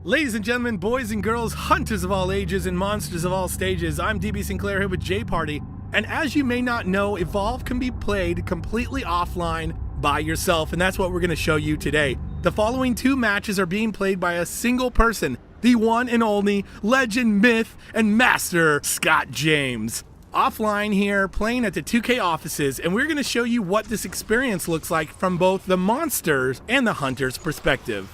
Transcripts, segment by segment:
Ladies and gentlemen, boys and girls, hunters of all ages and monsters of all stages, I'm DB Sinclair here with J Party, and as you may not know, Evolve can be played completely offline by yourself, and that's what we're going to show you today. The following two matches are being played by a single person, the one and only legend, myth, and master, Scott James. Offline here, playing at the 2K offices, and we're going to show you what this experience looks like from both the monsters and the hunter's perspective.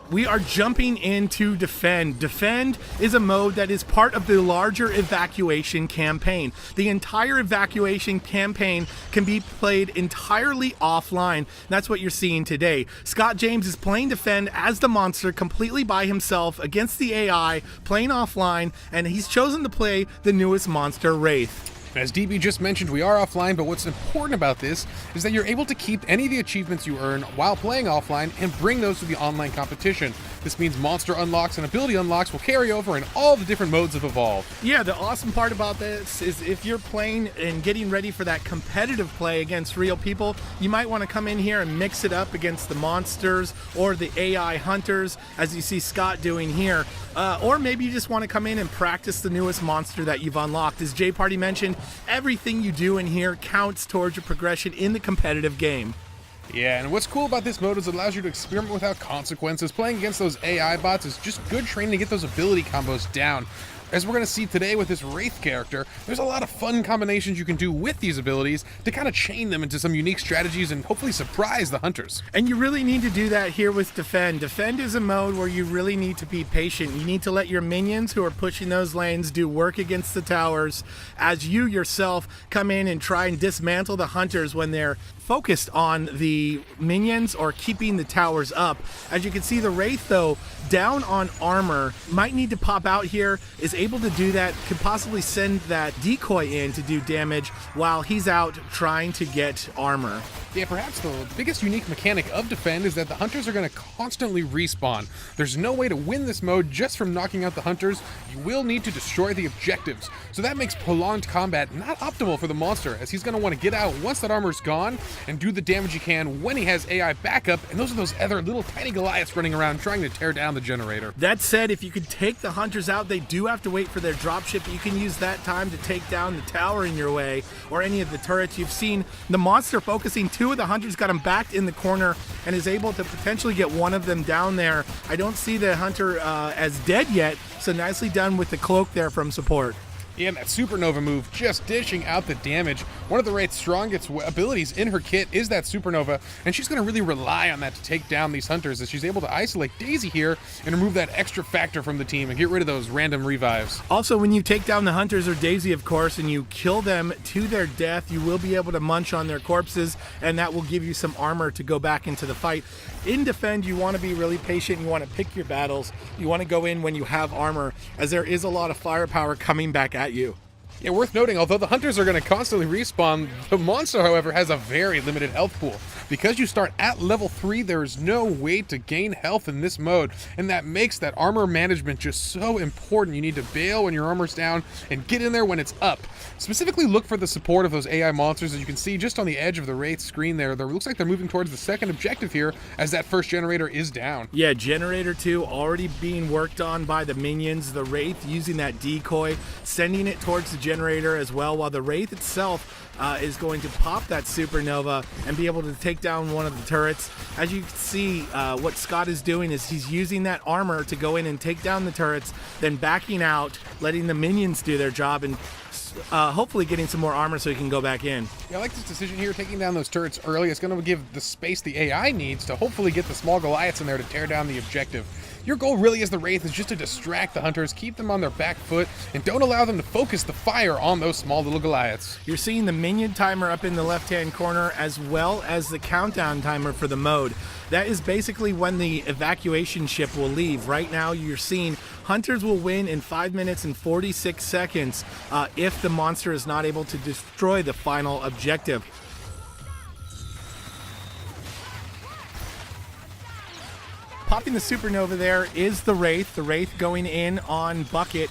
We are jumping into Defend. Defend is a mode that is part of the larger evacuation campaign. The entire evacuation campaign can be played entirely offline. That's what you're seeing today. Scott James is playing Defend as the monster completely by himself against the AI, playing offline, and he's chosen to play the newest monster, Wraith. As DB just mentioned, we are offline, but what's important about this is that you're able to keep any of the achievements you earn while playing offline and bring those to the online competition. This means monster unlocks and ability unlocks will carry over in all the different modes of Evolve. Yeah, the awesome part about this is if you're playing and getting ready for that competitive play against real people, you might want to come in here and mix it up against the monsters or the AI hunters, as you see Scott doing here. Or maybe you just want to come in and practice the newest monster that you've unlocked. As J Party mentioned, everything you do in here counts towards your progression in the competitive game. Yeah, and what's cool about this mode is it allows you to experiment without consequences. Playing against those AI bots is just good training to get those ability combos down. As we're going to see today with this Wraith character, there's a lot of fun combinations you can do with these abilities to kind of chain them into some unique strategies and hopefully surprise the hunters. And you really need to do that here with Defend. Defend is a mode where you really need to be patient. You need to let your minions who are pushing those lanes do work against the towers as you yourself come in and try and dismantle the hunters when they're focused on the minions or keeping the towers up. As you can see, the Wraith, though, down on armor, might need to pop out here, is able to do that, could possibly send that decoy in to do damage while he's out trying to get armor. Yeah, perhaps the biggest unique mechanic of Defend is that the hunters are going to constantly respawn. There's no way to win this mode just from knocking out the hunters. You will need to destroy the objectives. So that makes prolonged combat not optimal for the monster, as he's going to want to get out once that armor's gone and do the damage he can when he has AI backup, and those are those other little tiny Goliaths running around trying to tear down the generator. That said, if you could take the hunters out, they do have to wait for their dropship. You can use that time to take down the tower in your way or any of the turrets. You've seen the monster focusing two of the hunters, got him backed in the corner, and is able to potentially get one of them down there. I don't see the hunter as dead yet, so nicely done with the cloak there from support. Yeah, and that Supernova move just dishing out the damage. One of the Wraith's strongest abilities in her kit is that Supernova, and she's going to really rely on that to take down these hunters, as she's able to isolate Daisy here and remove that extra factor from the team and get rid of those random revives. Also, when you take down the hunters or Daisy, of course, and you kill them to their death, you will be able to munch on their corpses, and that will give you some armor to go back into the fight. In Defend, you want to be really patient. You want to pick your battles. You want to go in when you have armor, as there is a lot of firepower coming back at you. Yeah, worth noting, although the hunters are going to constantly respawn, the monster, however, has a very limited health pool. Because you start at level 3, there is no way to gain health in this mode, and that makes that armor management just so important. You need to bail when your armor's down and get in there when it's up. Specifically, look for the support of those AI monsters. As you can see just on the edge of the Wraith screen there, looks like they're moving towards the second objective here as that first generator is down. Yeah, generator 2 already being worked on by the minions. The Wraith using that decoy, sending it towards the generator as well, while the Wraith itself is going to pop that Supernova and be able to take down one of the turrets. As you can see, what Scott is doing is he's using that armor to go in and take down the turrets, then backing out, letting the minions do their job, and hopefully getting some more armor so he can go back in. Yeah, I like this decision here, taking down those turrets early. It's going to give the space the AI needs to hopefully get the small Goliaths in there to tear down the objective. Your goal really as the Wraith is just to distract the hunters, keep them on their back foot, and don't allow them to focus the fire on those small little Goliaths. You're seeing the minion timer up in the left-hand corner, as well as the countdown timer for the mode. That is basically when the evacuation ship will leave. Right now, you're seeing hunters will win in 5 minutes and 46 seconds if the monster is not able to destroy the final objective. Popping the Supernova there is the Wraith. The Wraith going in on Bucket,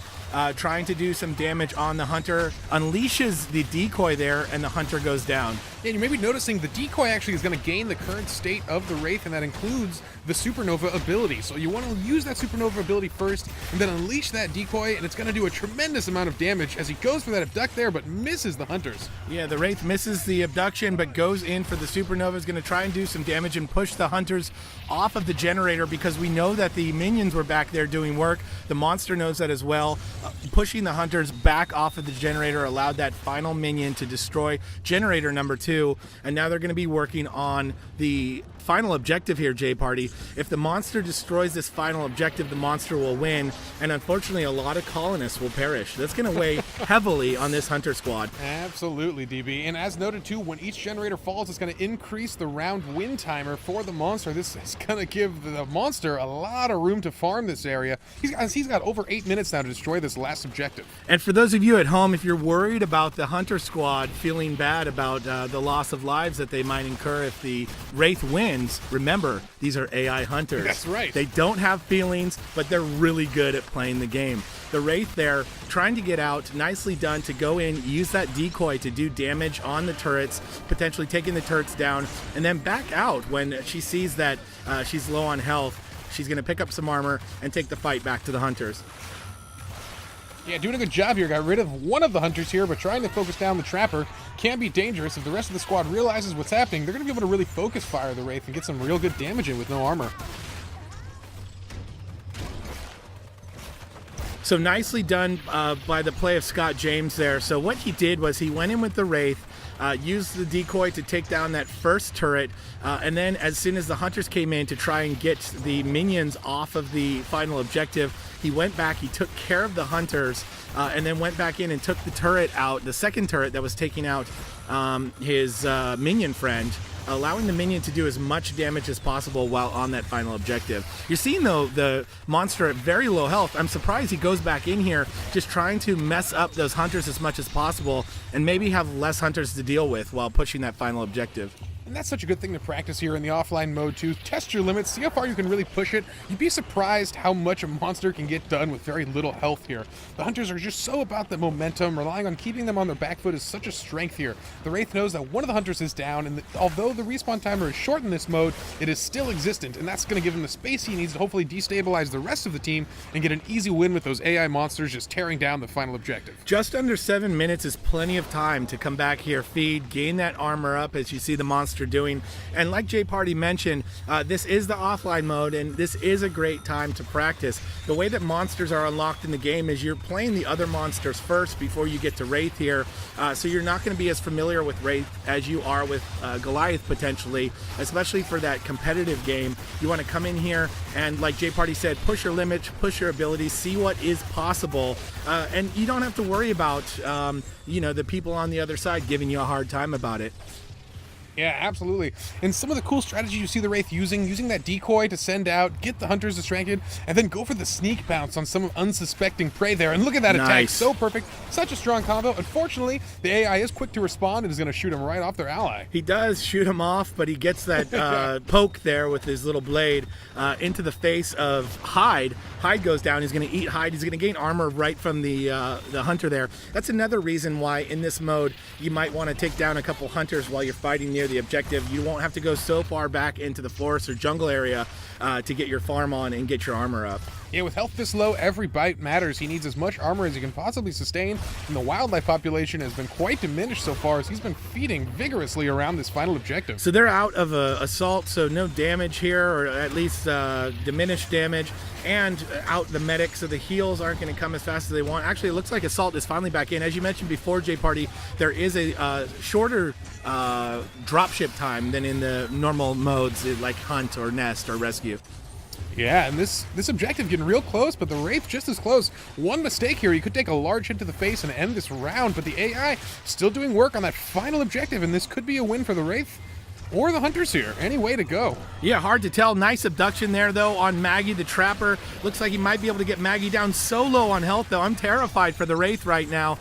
trying to do some damage on the Hunter, unleashes the decoy there, and the Hunter goes down. Yeah, you may be noticing the decoy actually is going to gain the current state of the Wraith, and that includes the Supernova ability. So you want to use that Supernova ability first, and then unleash that decoy, and it's going to do a tremendous amount of damage as he goes for that abduct there, but misses the Hunters. Yeah, the Wraith misses the abduction, but goes in for the Supernova. Is going to try and do some damage and push the Hunters off of the generator, because we know that the minions were back there doing work. The monster knows that as well. Pushing the Hunters back off of the generator allowed that final minion to destroy generator number 2, and now they're going to be working on the final objective here, J-Party. If the monster destroys this final objective, the monster will win, and unfortunately a lot of colonists will perish. That's going to weigh heavily on this Hunter squad. Absolutely, DB. And as noted too, when each generator falls, it's going to increase the round win timer for the monster. This is going to give the monster a lot of room to farm this area. He's got over 8 minutes now to destroy this last objective. And for those of you at home, if you're worried about the Hunter squad feeling bad about the loss of lives that they might incur if the Wraith wins, remember, these are AI Hunters. That's right. They don't have feelings, but they're really good at playing the game. The Wraith there, trying to get out, nicely done to go in, use that decoy to do damage on the turrets, potentially taking the turrets down, and then back out when she sees that she's low on health. She's going to pick up some armor and take the fight back to the Hunters. Yeah, doing a good job here. Got rid of one of the Hunters here, but trying to focus down the Trapper can be dangerous. If the rest of the squad realizes what's happening, they're going to be able to really focus fire the Wraith and get some real good damage in with no armor. So nicely done by the play of Scott James there. So what he did was he went in with the Wraith, used the decoy to take down that first turret, and then as soon as the Hunters came in to try and get the minions off of the final objective, he went back, he took care of the Hunters, and then went back in and took the turret out, the second turret that was taking out his minion friend, allowing the minion to do as much damage as possible while on that final objective. You're seeing, though, the monster at very low health. I'm surprised he goes back in here just trying to mess up those Hunters as much as possible and maybe have less Hunters to deal with while pushing that final objective. And that's such a good thing to practice here in the offline mode too. Test your limits, see how far you can really push it. You'd be surprised how much a monster can get done with very little health here. The Hunters are just so about the momentum, relying on keeping them on their back foot is such a strength here. The Wraith knows that one of the Hunters is down, and although the respawn timer is short in this mode, it is still existent, and that's going to give him the space he needs to hopefully destabilize the rest of the team and get an easy win with those AI monsters just tearing down the final objective. Just under 7 minutes is plenty of time to come back here, feed, gain that armor up as you see the monster doing. And like J-Party mentioned, this is the offline mode, and this is a great time to practice. The way that monsters are unlocked in the game is you're playing the other monsters first before you get to Wraith here, so you're not going to be as familiar with Wraith as you are with Goliath potentially, especially for that competitive game. You want to come in here and, like J-Party said, push your limits, push your abilities, see what is possible, and you don't have to worry about the people on the other side giving you a hard time about it. Yeah, absolutely. And some of the cool strategies you see the Wraith using that decoy to send out, get the Hunters distracted, and then go for the sneak bounce on some unsuspecting prey there. And look at that attack, so perfect. Such a strong combo. Unfortunately, the AI is quick to respond and is going to shoot him right off their ally. He does shoot him off, but he gets that poke there with his little blade into the face of Hyde. Hyde goes down. He's going to eat Hyde. He's going to gain armor right from the Hunter there. That's another reason why in this mode you might want to take down a couple Hunters while you're fighting near the objective. You won't have to go so far back into the forest or jungle area to get your farm on and get your armor up. Yeah, with health this low, every bite matters. He needs as much armor as he can possibly sustain, and the wildlife population has been quite diminished so far as he's been feeding vigorously around this final objective. So they're out of assault, so no damage here, or at least diminished damage, and out the medic, so the heals aren't going to come as fast as they want. Actually, it looks like assault is finally back in. As you mentioned before, J-Party, there is a shorter dropship time than in the normal modes like hunt or nest or rescue. Yeah, and this objective getting real close, but the Wraith just as close. One mistake here, he could take a large hit to the face and end this round, but the AI still doing work on that final objective, and this could be a win for the Wraith or the Hunters here. Any way to go. Yeah, hard to tell. Nice abduction there, though, on Maggie the Trapper. Looks like he might be able to get Maggie down so low on health, though. I'm terrified for the Wraith right now.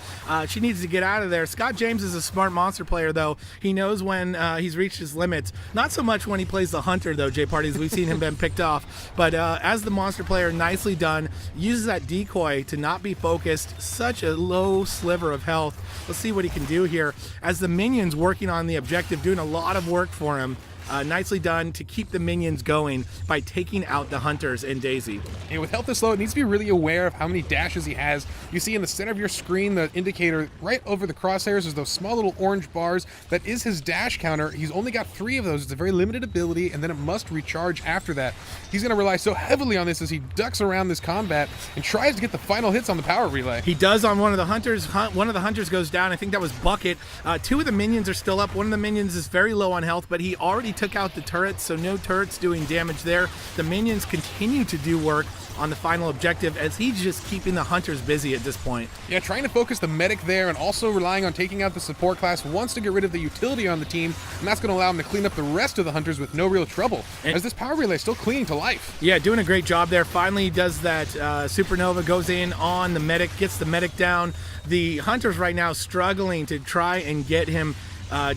She needs to get out of there. Scott James is a smart monster player, though. He knows when he's reached his limits. Not so much when he plays the Hunter, though, J-Parties. We've seen him been picked off. But as the monster player, nicely done. uses that decoy to not be focused. Such a low sliver of health. Let's see what he can do here as the minions working on the objective, doing a lot of work for him. Nicely done to keep the minions going by taking out the hunters and Daisy. And with health this low, it needs to be really aware of how many dashes he has. You see in the center of your screen the indicator right over the crosshairs is those small little orange bars. That is his dash counter. He's only got 3 of those. It's a very limited ability, and then it must recharge after that. He's going to rely so heavily on this as he ducks around this combat and tries to get the final hits on the power relay. He does on one of the hunters. One of the hunters goes down. I think that was Bucket. 2 of the minions are still up. One of the minions is very low on health, but he already took out the turrets, so no turrets doing damage there. The minions continue to do work on the final objective as he's just keeping the hunters busy at this point. Yeah, trying to focus the medic there and also relying on taking out the support class. Wants to get rid of the utility on the team, and that's going to allow him to clean up the rest of the hunters with no real trouble, as this power relay is still clinging to life. Yeah, doing a great job there. Finally does that supernova, goes in on the medic, gets the medic down. The hunters right now struggling to try and get him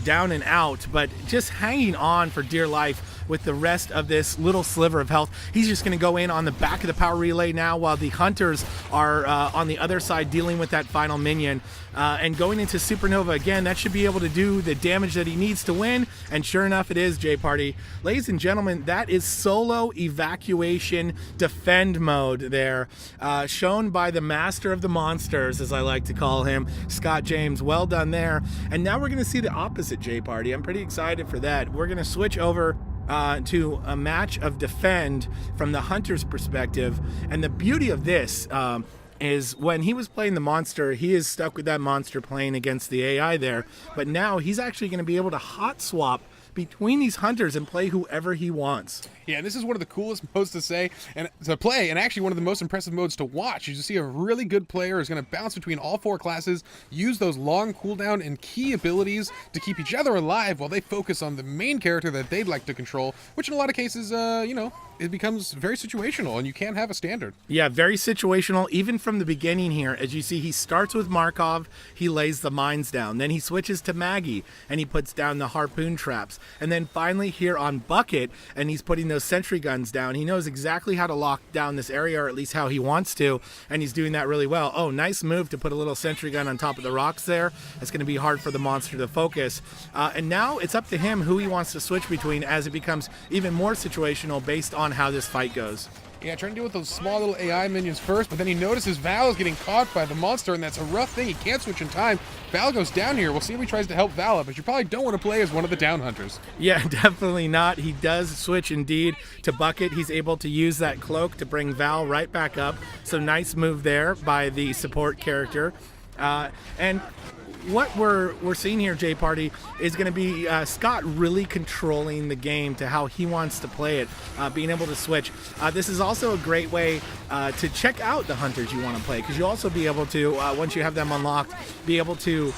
down and out, but just hanging on for dear life with the rest of this little sliver of health. He's just going to go in on the back of the power relay now while the hunters are on the other side dealing with that final minion. And going into Supernova again, that should be able to do the damage that he needs to win. And sure enough, it is, J-Party. Ladies and gentlemen, that is solo evacuation defend mode there, shown by the master of the monsters, as I like to call him, Scott James. Well done there. And now we're going to see the opposite, J-Party. I'm pretty excited for that. We're going to switch over to a match of defend from the hunter's perspective. And the beauty of this is when he was playing the monster, he is stuck with that monster playing against the AI there. But now he's actually going to be able to hot swap between these hunters and play whoever he wants. Yeah, and this is one of the coolest modes to say and to play, and actually one of the most impressive modes to watch. You see a really good player is going to bounce between all 4 classes, use those long cooldown and key abilities to keep each other alive while they focus on the main character that they'd like to control, which in a lot of cases, it becomes very situational, and you can't have a standard. Yeah, very situational, even from the beginning here. As you see, he starts with Markov, he lays the mines down. Then he switches to Maggie, and he puts down the harpoon traps. And then finally here on Bucket, and he's putting those sentry guns down. He knows exactly how to lock down this area, or at least how he wants to, and he's doing that really well. Oh, nice move to put a little sentry gun on top of the rocks there. It's going to be hard for the monster to focus. And now it's up to him who he wants to switch between as it becomes even more situational based on how this fight goes. Yeah, trying to deal with those small little AI minions first, but then he notices Val is getting caught by the monster, and that's a rough thing. He can't switch in time. Val goes down here. We'll see if he tries to help Val up, but you probably don't want to play as one of the down hunters. Yeah, definitely not. He does switch indeed to Bucket. He's able to use that cloak to bring Val right back up. So nice move there by the support character. And what we're seeing here, J-Party, is going to be Scott really controlling the game to how he wants to play it, being able to switch. This is also a great way to check out the hunters you want to play, because you'll also be able to, once you have them unlocked, be able to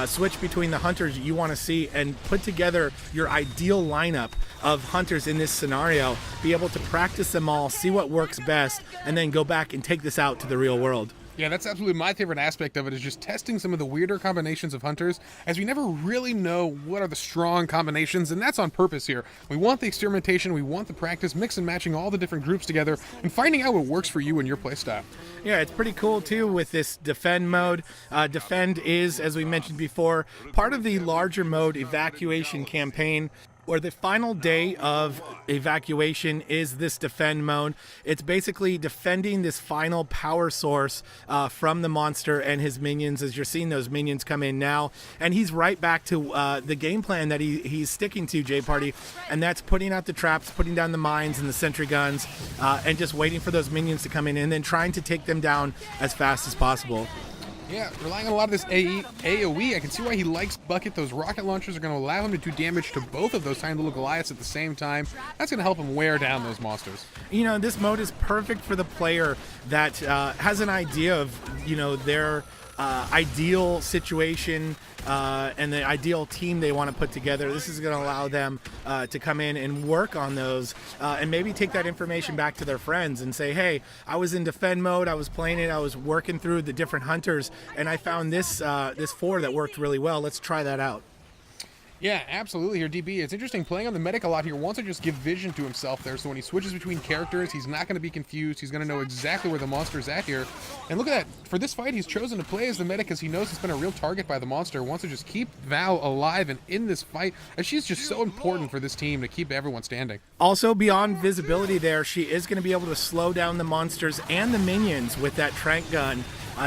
switch between the hunters you want to see and put together your ideal lineup of hunters in this scenario, be able to practice them all, see what works best, and then go back and take this out to the real world. Yeah, that's absolutely my favorite aspect of it, is just testing some of the weirder combinations of hunters, as we never really know what are the strong combinations, and that's on purpose here. We want the experimentation, we want the practice, mix and matching all the different groups together, and finding out what works for you and your playstyle. Yeah, it's pretty cool too with this defend mode. Defend is, as we mentioned before, part of the larger mode evacuation campaign, where the final day of evacuation is this defend mode. It's basically defending this final power source from the monster and his minions, as you're seeing those minions come in now. And he's right back to the game plan that he's sticking to, J-Party, and that's putting out the traps, putting down the mines and the sentry guns, and just waiting for those minions to come in and then trying to take them down as fast as possible. Yeah, relying on a lot of this AoE, I can see why he likes Bucket. Those rocket launchers are going to allow him to do damage to both of those tiny little Goliaths at the same time. That's going to help him wear down those monsters. You know, this mode is perfect for the player that has an idea of, their ideal situation and the ideal team they want to put together. This is going to allow them to come in and work on those and maybe take that information back to their friends and say, hey, I was in defend mode, I was playing it, I was working through the different hunters, and I found this 4 that worked really well. Let's try that out. Yeah, absolutely here, DB. It's interesting playing on the medic a lot here. Wants to just give vision to himself there, so when he switches between characters, he's not going to be confused. He's going to know exactly where the monster's at here. And look at that. For this fight, he's chosen to play as the medic because he knows it's been a real target by the monster. Wants to just keep Val alive and in this fight, as she's just so important for this team to keep everyone standing. Also, beyond visibility there, she is going to be able to slow down the monsters and the minions with that trank gun.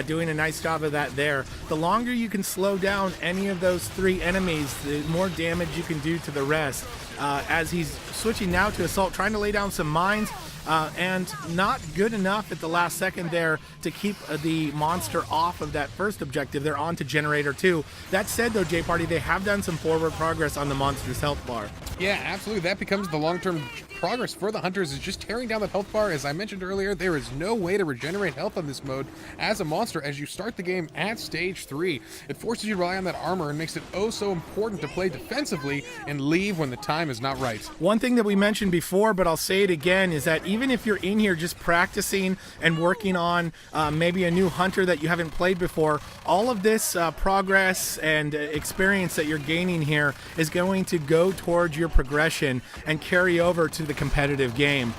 Doing a nice job of that there. The longer you can slow down any of those 3 enemies, the more damage you can do to the rest. As he's switching now to Assault, trying to lay down some mines, and not good enough at the last second there to keep the monster off of that first objective. They're on to Generator 2. That said, though, J-Party, they have done some forward progress on the monster's health bar. Yeah, absolutely. That becomes the long-term progress for the Hunters, is just tearing down that health bar. As I mentioned earlier, there is no way to regenerate health on this mode as a monster as you start the game at stage 3. It forces you to rely on that armor and makes it oh so important to play defensively and leave when the time is not right. One thing that we mentioned before, but I'll say it again, is that even if you're in here just practicing and working on maybe a new hunter that you haven't played before, all of this progress and experience that you're gaining here is going to go towards your progression and carry over to the competitive game.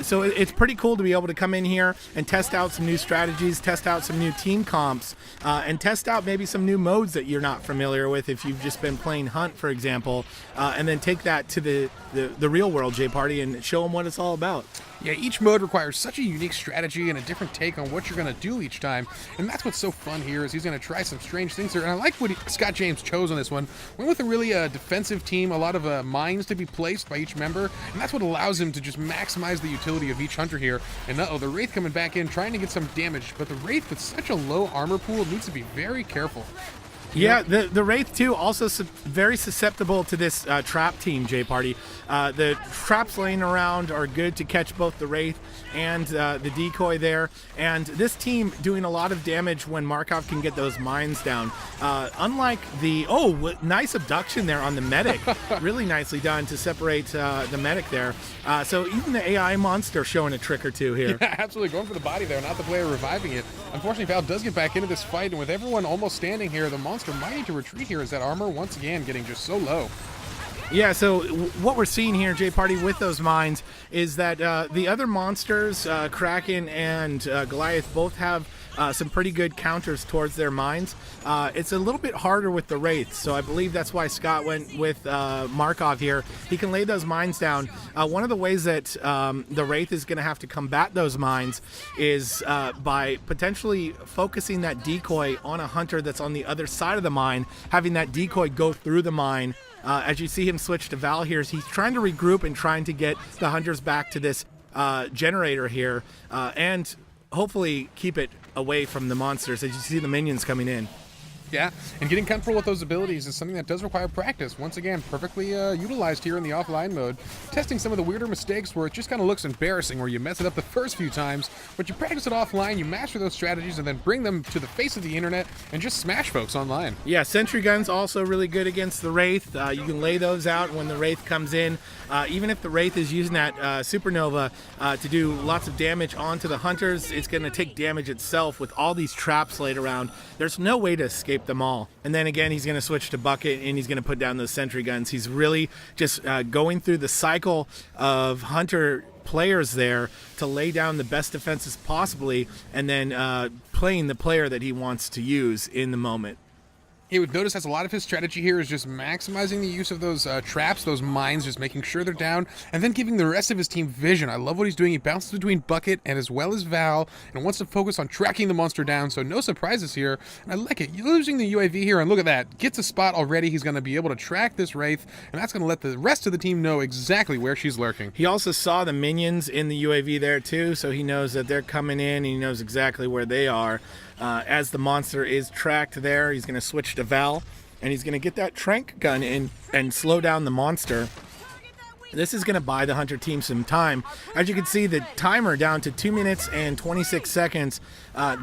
So it's pretty cool to be able to come in here and test out some new strategies, test out some new team comps, and test out maybe some new modes that you're not familiar with if you've just been playing Hunt, for example, and then take that to the real world, J-Party, and show them what it's all about. Yeah, each mode requires such a unique strategy and a different take on what you're going to do each time, and that's what's so fun here, is he's going to try some strange things here. And I like what Scott James chose on this one. Went with a really defensive team, a lot of mines to be placed by each member, and that's what allows him to just maximize the utility of each hunter here. And the Wraith coming back in, trying to get some damage, but the Wraith with such a low armor pool needs to be very careful. Yeah, the Wraith too, also very susceptible to this trap team, J-Party. The traps laying around are good to catch both the Wraith and the decoy there. And this team doing a lot of damage when Markov can get those mines down. Unlike the, nice abduction there on the medic. Really nicely done to separate the medic there. So even the AI monster showing a trick or two here. Yeah, absolutely, going for the body there, not the player reviving it. Unfortunately, Val does get back into this fight, and with everyone almost standing here, the monster might need to retreat here as that armor once again getting just so low. Yeah, so what we're seeing here, J-Party, with those mines is that the other monsters, Kraken and Goliath, both have some pretty good counters towards their mines. It's a little bit harder with the Wraith, so I believe that's why Scott went with Markov here. He can lay those mines down. One of the ways that the Wraith is going to have to combat those mines is by potentially focusing that decoy on a hunter that's on the other side of the mine, having that decoy go through the mine. As you see him switch to Val here, he's trying to regroup and trying to get the hunters back to this generator here, and hopefully keep it away from the monsters as you see the minions coming in. Yeah, and getting comfortable with those abilities is something that does require practice. Once again, perfectly utilized here in the offline mode. Testing some of the weirder mistakes where it just kind of looks embarrassing, where you mess it up the first few times, but you practice it offline, you master those strategies, and then bring them to the face of the internet and just smash folks online. Yeah, sentry guns also really good against the Wraith. You can lay those out when the Wraith comes in. Even if the Wraith is using that supernova to do lots of damage onto the hunters, it's going to take damage itself with all these traps laid around. There's no way to escape them all. And then again, he's going to switch to Bucket and he's going to put down those sentry guns. He's really just going through the cycle of hunter players there to lay down the best defenses possibly, and then playing the player that he wants to use in the moment. You would notice as a lot of his strategy here is just maximizing the use of those traps, those mines, just making sure they're down, and then giving the rest of his team vision. I love what he's doing. He bounces between Bucket and as well as Val, and wants to focus on tracking the monster down, so no surprises here. And I like it. Using the UAV here, and look at that. Gets a spot already. He's going to be able to track this Wraith, and that's going to let the rest of the team know exactly where she's lurking. He also saw the minions in the UAV there too, so he knows that they're coming in, and he knows exactly where they are. As the monster is tracked there, he's going to switch to Val, and he's going to get that trank gun in and slow down the monster. This is going to buy the hunter team some time. As you can see, the timer down to 2 minutes and 26 seconds.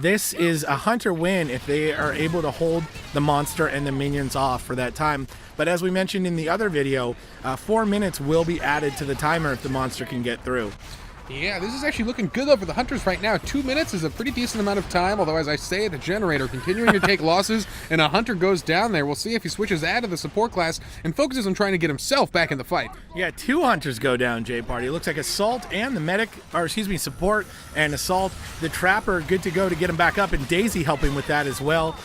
This is a hunter win if they are able to hold the monster and the minions off for that time. But as we mentioned in the other video, 4 minutes will be added to the timer if the monster can get through. Yeah, this is actually looking good though for the Hunters right now. 2 minutes is a pretty decent amount of time, although as I say, the Generator continuing to take losses, and a Hunter goes down there. We'll see if he switches out of the support class and focuses on trying to get himself back in the fight. Yeah, 2 Hunters go down, J Party. It looks like Assault and the medic, or excuse me, Support and Assault. The Trapper good to go to get him back up, and Daisy helping with that as well.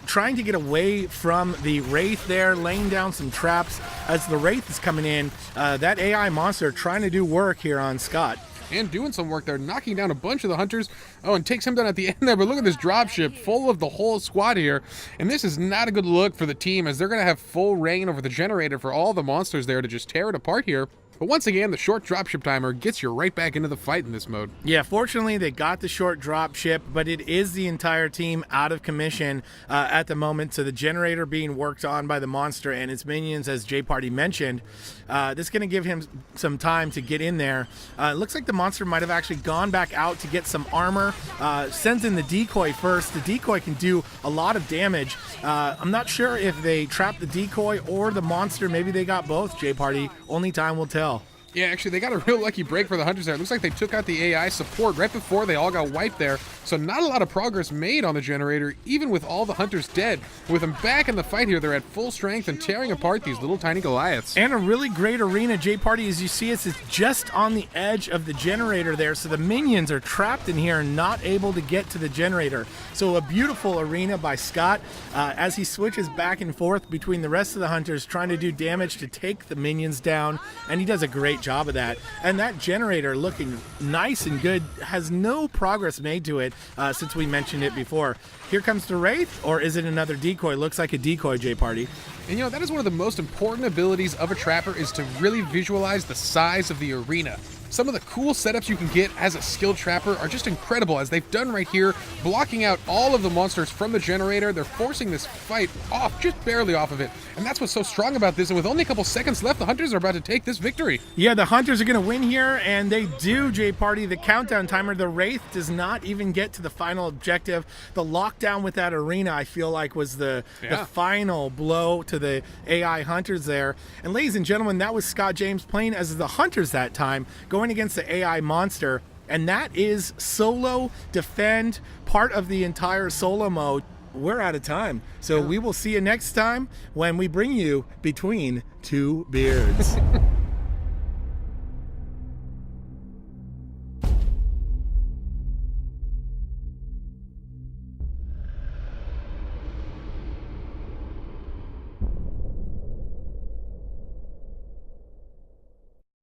Trying to get away from the Wraith there, laying down some traps as the Wraith is coming in. That AI monster trying to do work here on Scott. And doing some work there, knocking down a bunch of the Hunters. Oh, and takes him down at the end there, but look at this dropship full of the whole squad here. And this is not a good look for the team, as they're going to have full reign over the Generator for all the monsters there to just tear it apart here. But once again, the short dropship timer gets you right back into the fight in this mode. Yeah, fortunately, they got the short dropship, but it is the entire team out of commission at the moment. So the Generator being worked on by the monster and its minions, as J Party mentioned. This is going to give him some time to get in there. It looks like the monster might have actually gone back out to get some armor. Sends in the decoy first. The decoy can do a lot of damage. I'm not sure if they trapped the decoy or the monster. Maybe they got both, J Party. Only time will tell. Yeah, actually, they got a real lucky break for the Hunters there. It looks like they took out the AI support right before they all got wiped there. So not a lot of progress made on the Generator, even with all the Hunters dead. With them back in the fight here, they're at full strength and tearing apart these little tiny Goliaths. And a really great arena, J Party, as you see it's just on the edge of the Generator there. So the minions are trapped in here and not able to get to the Generator. So a beautiful arena by Scott as he switches back and forth between the rest of the Hunters, trying to do damage to take the minions down. And he does a great job of that. And that Generator looking nice and good, has no progress made to it since we mentioned it before. Here comes the Wraith, or is it another decoy? Looks like a decoy, J Party. And you know, that is one of the most important abilities of a Trapper, is to really visualize the size of the arena. Some of the cool setups you can get as a skilled Trapper are just incredible, as they've done right here, blocking out all of the monsters from the Generator. They're forcing this fight off, just barely off of it. And that's what's so strong about this. And with only a couple seconds left, the Hunters are about to take this victory. Yeah, the Hunters are going to win here, and they do, J Party. The countdown timer, the Wraith does not even get to the final objective. The lockdown with that arena, I feel like, was the final blow to the AI Hunters there. And ladies and gentlemen, that was Scott James playing as the Hunters that time, going against the AI monster. And that is solo defend, part of the entire solo mode. We're out of time, so we will see you next time when we bring you Between Two Beards.